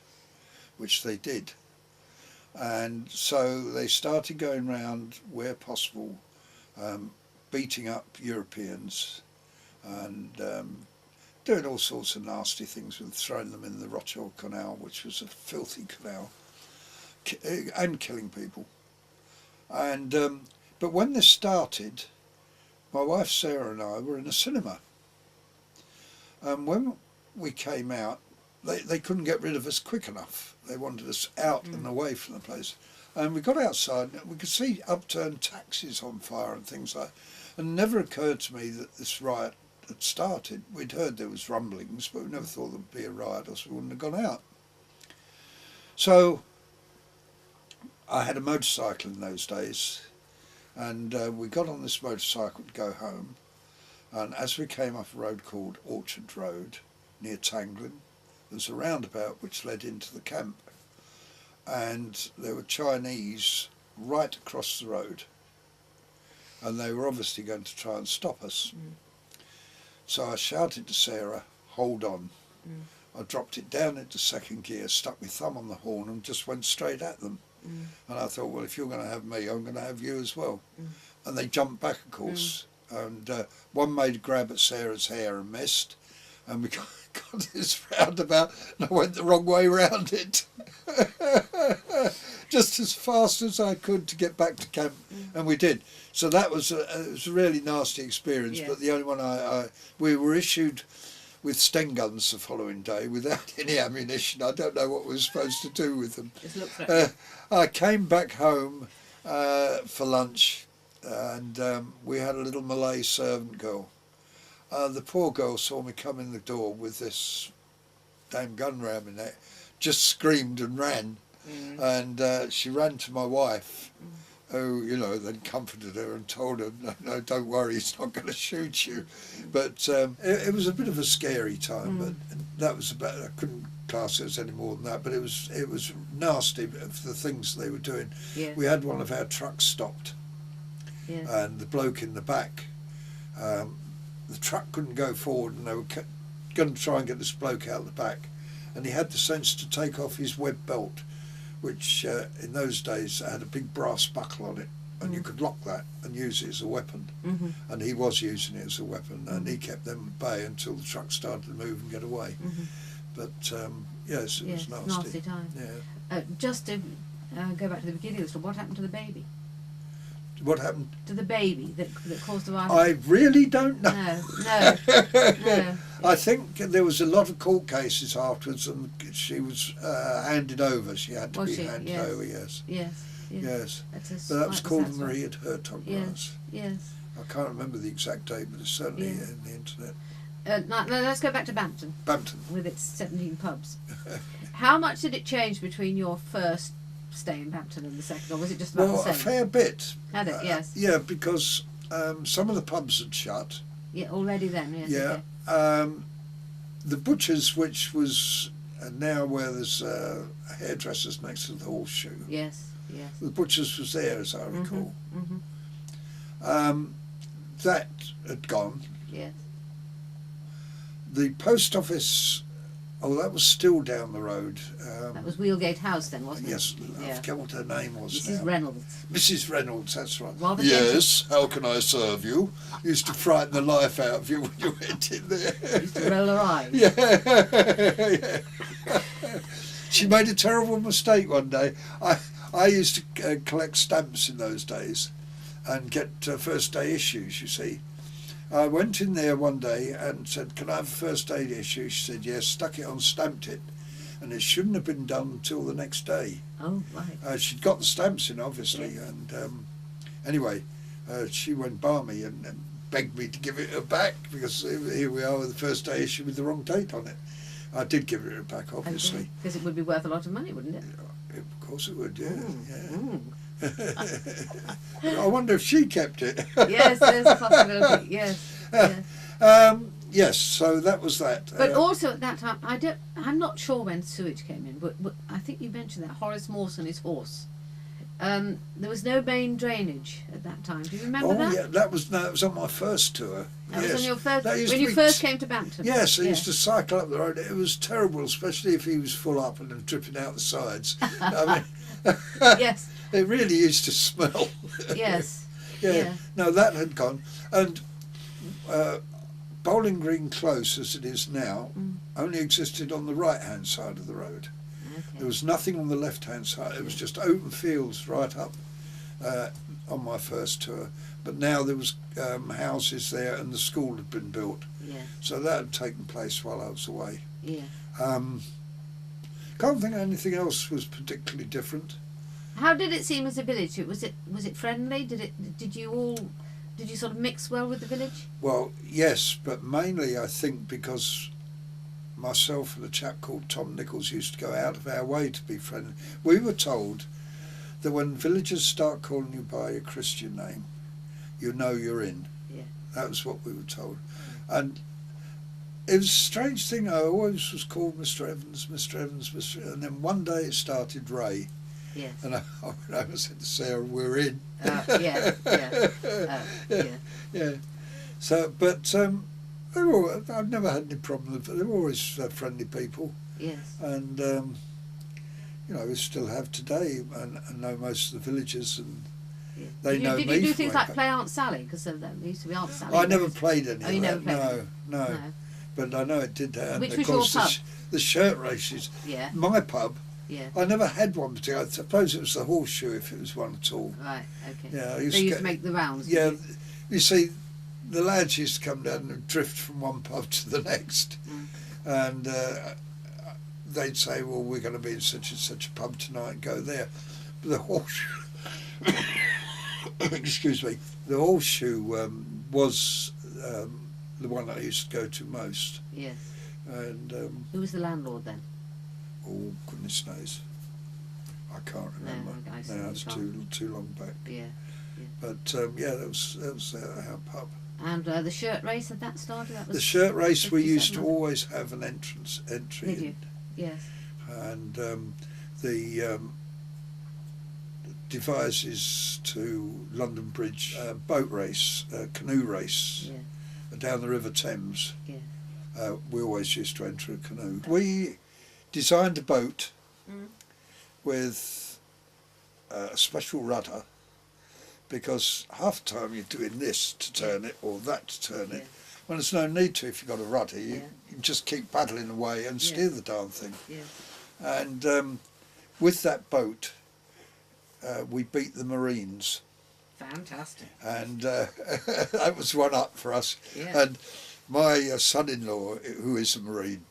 which they did. And so they started going round where possible, beating up Europeans and doing all sorts of nasty things with throwing them in the Rothschild Canal, which was a filthy canal, and killing people. And but when this started, my wife Sarah and I were in a cinema. And when we came out, they couldn't get rid of us quick enough. They wanted us out and away from the place. And we got outside and we could see upturned taxis on fire and things like that. And it never occurred to me that this riot had started. We'd heard there was rumblings, but we never thought there'd be a riot, else we wouldn't have gone out. So I had a motorcycle in those days, and we got on this motorcycle to go home. And as we came up a road called Orchard Road near Tanglin, there was a roundabout which led into the camp, and there were Chinese right across the road, and they were obviously going to try and stop us. So I shouted to Sarah, "Hold on." I dropped it down into second gear, stuck my thumb on the horn and just went straight at them. And I thought, well, if you're going to have me, I'm going to have you as well. And they jumped back, of course, and one made a grab at Sarah's hair and missed, and we got this roundabout, and I went the wrong way round it. Just as fast as I could to get back to camp, and we did. So that was it was a really nasty experience, but the only one we were issued with Sten guns the following day without any ammunition. I don't know what we were supposed to do with them. I came back home for lunch, and we had a little Malay servant girl. The poor girl saw me come in the door with this damn gun round my neck, just screamed and ran. And she ran to my wife, who, you know, then comforted her and told her, no, don't worry, he's not going to shoot you. But it was a bit of a scary time, but that was about, I couldn't class it as any more than that, but it was nasty of the things they were doing. We had one of our trucks stopped, and the bloke in the back, the truck couldn't go forward, and they were going to try and get this bloke out the back, and he had the sense to take off his web belt, which in those days had a big brass buckle on it, and you could lock that and use it as a weapon. And he was using it as a weapon, and he kept them at bay until the truck started to move and get away. But yes, it was nasty. Nasty time. Just to go back to the beginning of the story, what happened to the baby? What happened to the baby that caused the riot? I really don't know. No. I think there was a lot of court cases afterwards, and she was handed over. She had to be handed over. Yes. But that was called the Maria Hertog riots. Yes. I can't remember the exact date, but it's certainly in the internet. Now, let's go back to Bampton. With its 17 pubs. How much did it change between your first stay in Bampton and the second, or was it just about the same? A fair bit. Had it? Yes. Yeah, because some of the pubs had shut. Yeah, already then. Yes. Yeah. Okay. The butcher's, which was now where there's hairdressers next to the horseshoe. Yes. The butcher's was there, as I recall. That had gone. Yes. The post office. Oh, that was still down the road. That was Wheelgate House then, wasn't it? Yes, I forget what her name was. Mrs. Reynolds. Mrs. Reynolds, that's right. Rather yes, how can I serve you? Used to frighten the life out of you when you went in there. Used to roll her eyes. Yeah. She made a terrible mistake one day. I used to collect stamps in those days and get first day issues, you see. I went in there one day and said, "Can I have a first aid issue?" She said, "Yes," stuck it on, stamped it, and it shouldn't have been done until the next day. Oh, right. She'd got the stamps in, obviously, and anyway, she went balmy and begged me to give it her back, because here we are with the first day issue with the wrong date on it. I did give it her back, obviously. Because it would be worth a lot of money, wouldn't it? Of course it would, I wonder if she kept it. Yes, there's a possibility. Yes. Yes, so that was that. But also at that time, I'm not sure when sewage came in, but I think you mentioned that Horace Mawson, his horse, there was no main drainage at that time. Do you remember that? Yeah, that was on my first tour. That yes. was on your first, That used when to you be first came to Bampton? Yes, I used to cycle up the road. It was terrible, especially if he was full up and then dripping out the sides. I mean, yes. It really used to smell. Yes. Yeah. No, that had gone. And Bowling Green Close, as it is now, only existed on the right-hand side of the road. Okay. There was nothing on the left-hand side. It was just open fields right up on my first tour. But now there was houses there, and the school had been built. Yeah. So that had taken place while I was away. Yeah. Can't think anything else was particularly different. How did it seem as a village? Was it friendly? Did you sort of mix well with the village? Well, yes, but mainly I think because myself and a chap called Tom Nichols used to go out of our way to be friendly. We were told that when villagers start calling you by your Christian name, you know you're in. Yeah. That was what we were told. And it was a strange thing. I always was called Mr. Evans, Mr. Evans, Mr. Evans. And then one day it started Ray. Yes. And I went over and said to Sarah, we're in. Yeah. Yeah. So, but I've never had any problem with them. They're always friendly people. Yes. And, you know, we still have today and know most of the villagers, and they know me. Did you do things like play Aunt Sally? Because there used to be Aunt Sally. I never played any of that. You never played No. But I know it did that. Which and was of course your pub? The shirt races. Yeah. My pub. Yeah. I never had one particular. I suppose it was the Horseshoe, if it was one at all. Right. Okay. Yeah. They used to make the rounds. Yeah. You see, the lads used to come down and drift from one pub to the next, and they'd say, "Well, we're going to be in such and such a pub tonight. And go there." But the Horseshoe, excuse me, the Horseshoe was the one I used to go to most. Yes. And who was the landlord then? Oh goodness knows, I can't remember. No, it's too long back. Yeah. But yeah, that was our pub. And the shirt race, had that started? That was the shirt race, we used to 57. always have an entry. Did you? Yes. And the devices to London Bridge boat race, canoe race, down the River Thames. Yeah. We always used to enter a canoe. We designed a boat with a special rudder, because half the time you're doing this to turn it or that to turn it, when there's no need to. If you've got a rudder, you just keep paddling away and steer the darn thing. Yeah. And with that boat, we beat the Marines. Fantastic. And that was one up for us. Yeah. And my son-in-law, who is a Marine,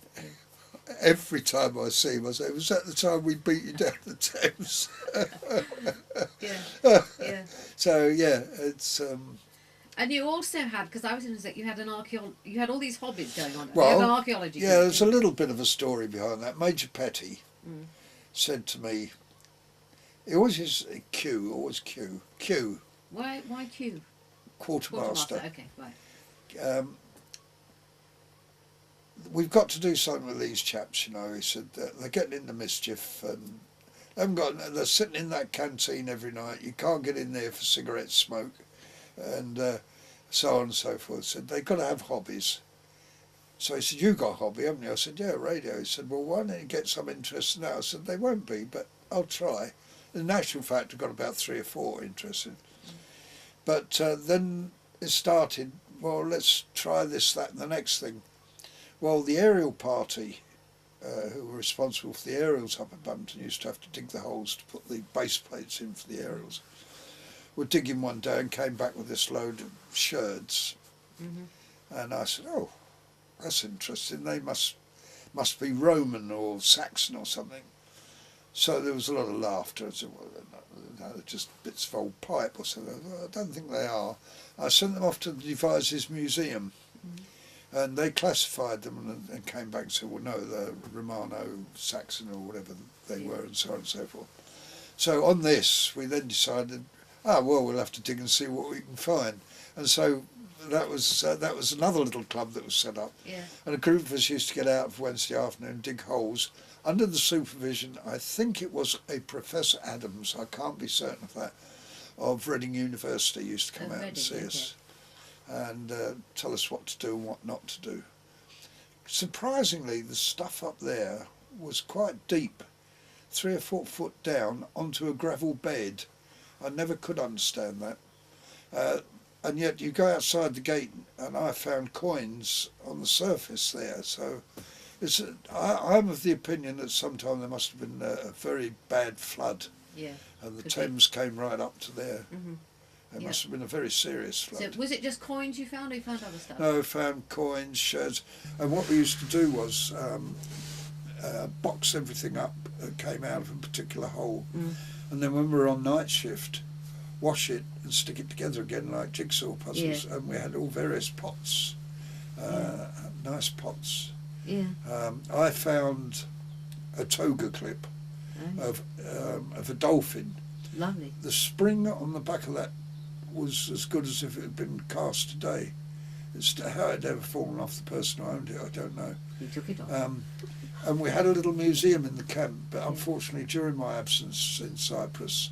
every time I see him, I say, "Was that the time we beat you down the Thames?" Yeah. So yeah, it's. And you also had, because I was going to say, you had you had all these hobbies going on. Well, you had an archaeology. Yeah, there's a little bit of a story behind that. Major Petty said to me, he always is Q, always Q. Why Q? Quartermaster. Okay, right. We've got to do something with these chaps, you know. He said they're getting into mischief and they're sitting in that canteen every night. You can't get in there for cigarette smoke, and so on and so forth. He said they've got to have hobbies. So he said, "You got a hobby, haven't you?" I said, "Yeah, radio." He said, "Well, why don't you get some interest in that?" I said, "They won't be, but I'll try." In actual fact, I've got about 3 or 4 interested. But then it started, well, let's try this, that and the next thing. Well, the aerial party, who were responsible for the aerials up at Bampton, used to have to dig the holes to put the base plates in for the aerials. Were digging one day and came back with this load of sherds. And I said, "Oh, that's interesting. They must be Roman or Saxon or something." So there was a lot of laughter. I said, "Well, no, they're just bits of old pipe or something." "Well, I don't think they are." I sent them off to the Devices Museum. And they classified them and came back and said, "Well, no, they're Romano, Saxon or whatever they were," and so on and so forth. So on this, we then decided, well, we'll have to dig and see what we can find. And so that was another little club that was set up, Yeah. and a group of us used to get out of Wednesday afternoon and dig holes under the supervision. I think it was a Professor Adams. I can't be certain of that. Of Reading University used to come out and see us and tell us what to do and what not to do. Surprisingly, the stuff up there was quite deep, 3 or 4 foot down onto a gravel bed. I never could understand that. And yet you go outside the gate and I found coins on the surface there. So I'm of the opinion that sometime there must have been a very bad flood. Yeah. And the Thames came right up to there. Mm-hmm. It must have been a very serious flood. So was it just coins you found, or you found other stuff? No, found coins, shirts. And what we used to do was box everything up that came out of a particular hole. Mm. And then when we were on night shift, wash it and stick it together again like jigsaw puzzles. Yeah. And we had all various pots, nice pots. Yeah. I found a toga clip of a dolphin. Lovely. The spring on the back of that was as good as if it had been cast today. It's how it had ever fallen off the person who owned it, I don't know. You took it off. And we had a little museum in the camp, but unfortunately during my absence in Cyprus,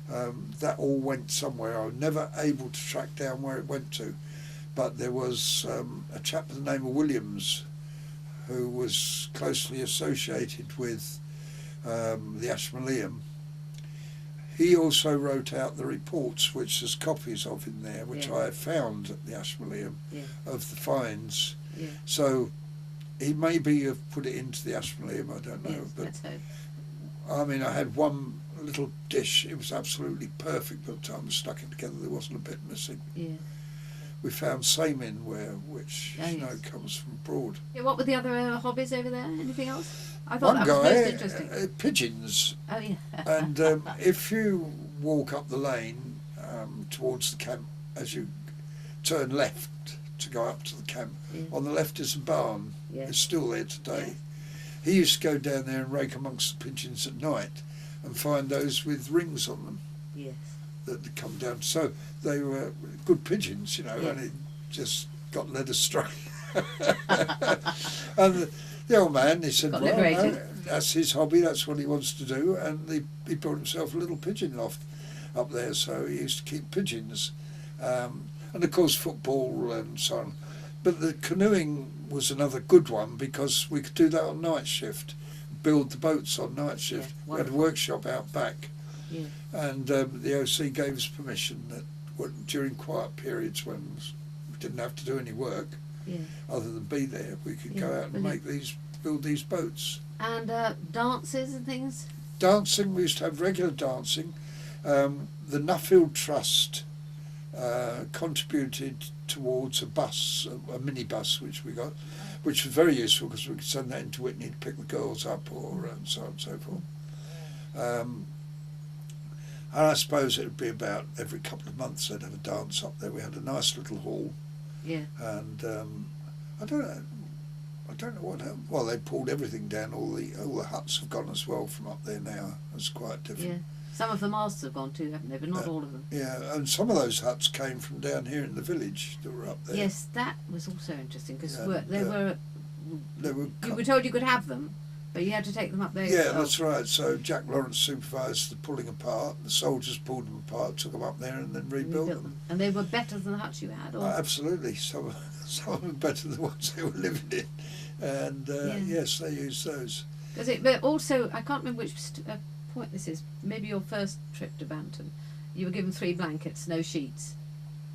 that all went somewhere. I was never able to track down where it went to. But there was a chap by the name of Williams who was closely associated with the Ashmolean. He also wrote out the reports, which there's copies of in there, which I found at the Ashmolean of the finds. Yeah. So he maybe have put it into the Ashmolean, I don't know. Yes, but let's hope. I mean, I had one little dish. It was absolutely perfect by the time we stuck it together. There wasn't a bit missing. Yeah. We found salmon which comes from abroad. Yeah, what were the other hobbies over there? Anything else? I thought One that was guy, most interesting. Pigeons. Oh yeah. And if you walk up the lane towards the camp, as you turn left to go up to the camp, on the left is a barn. Yeah. It's still there today. He used to go down there and rake amongst the pigeons at night and find those with rings on them. Yes. That had come down. So they were good pigeons, and it just got led astray. And the old man, he said, well, no, that's his hobby, that's what he wants to do, and he built himself a little pigeon loft up there, so he used to keep pigeons. And of course football and so on. But the canoeing was another good one because we could do that on night shift, build the boats on night shift. We had a workshop out back. Yeah. And the OC gave us permission that during quiet periods when we didn't have to do any work other than be there, we could go out and build these boats. And dances and things? Dancing, we used to have regular dancing. The Nuffield Trust contributed towards a bus, a minibus which we got, which was very useful because we could send that into Whitney to pick the girls up or so on and so forth. And I suppose it would be about every couple of months they'd have a dance up there. We had a nice little hall. Yeah. And I don't know what happened. Well, they pulled everything down. All the huts have gone as well from up there now. It's quite different. Yeah. Some of the masts have gone too, haven't they? But not all of them. Yeah, and some of those huts came from down here in the village that were up there. Yes, that was also interesting because They were. You were told you could have them, but you had to take them up there. Yeah, yourself. that's right. So Jack Lawrence supervised the pulling apart. The soldiers pulled them apart, took them up there, and then rebuilt them. And they were better than the huts you had. Or? Absolutely, some of them better than the ones they were living in, and yes, they used those. But also, I can't remember which point this is. Maybe your first trip to Bampton, you were given 3 blankets, no sheets.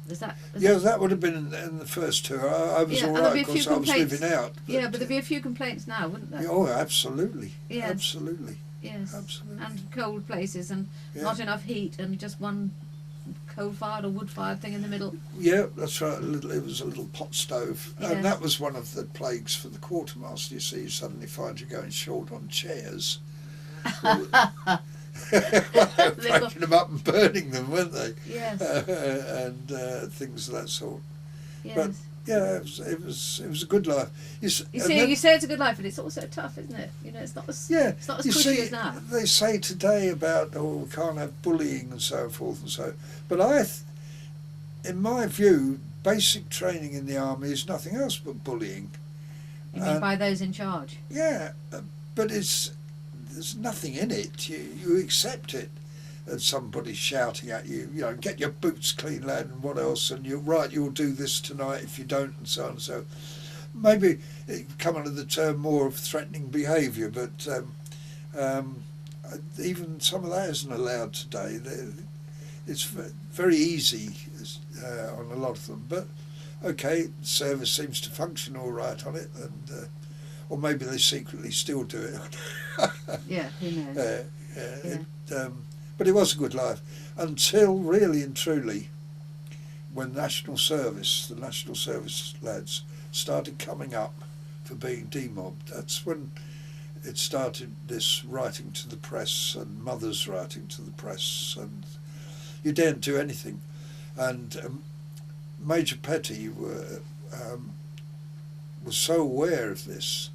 That would have been in the first tour. I was all right because I was living out. But there'd be a few complaints now, wouldn't there? Oh, absolutely. Yes. Absolutely. Yes. Absolutely. And cold places and not enough heat and just one coal-fired or wood-fired thing in the middle. Yeah, that's right. It was a little pot stove. Yes. And that was one of the plagues for the quartermaster. You see, you suddenly find you're going short on chairs. They were breaking them up and burning them, weren't they? Yes. And things of that sort. Yes. But yeah, it was a good life. You say it's a good life, but it's also tough, isn't it? It's not as cushy as now. They say today about we can't have bullying and so forth and so. But in my view, basic training in the army is nothing else but bullying. You mean by those in charge? Yeah, but there's nothing in it. You accept it. And somebody shouting at you, get your boots clean, lad, and what else, and you'll do this tonight if you don't, and so on and so. Maybe it come under the term more of threatening behaviour, but even some of that isn't allowed today. It's very easy on a lot of them, but okay, the service seems to function all right on it, and or maybe they secretly still do it. Yeah, who knows? But it was a good life until really and truly when the National Service lads started coming up for being demobbed. That's when it started, this writing to the press and mothers writing to the press, and you daren't do anything. And Major Petty was so aware of this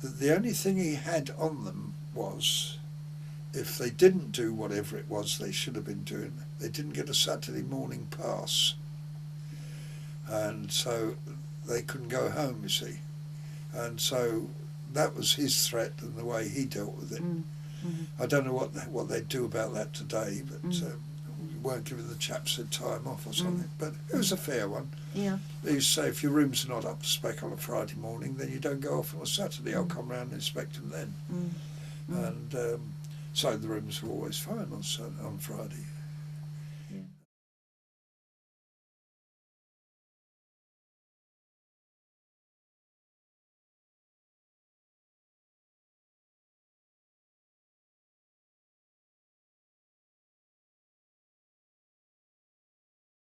that the only thing he had on them was, if they didn't do whatever it was they should have been doing, they didn't get a Saturday morning pass, and so they couldn't go home, you see. And so that was his threat and the way he dealt with it. I don't know what they'd do about that today, but we weren't giving the chaps their time off or something, but it was a fair one. Yeah. They used to say, if your rooms are not up to spec on a Friday morning, then you don't go off on a Saturday. I'll come round and inspect them then. And so the rooms were always fine on Friday.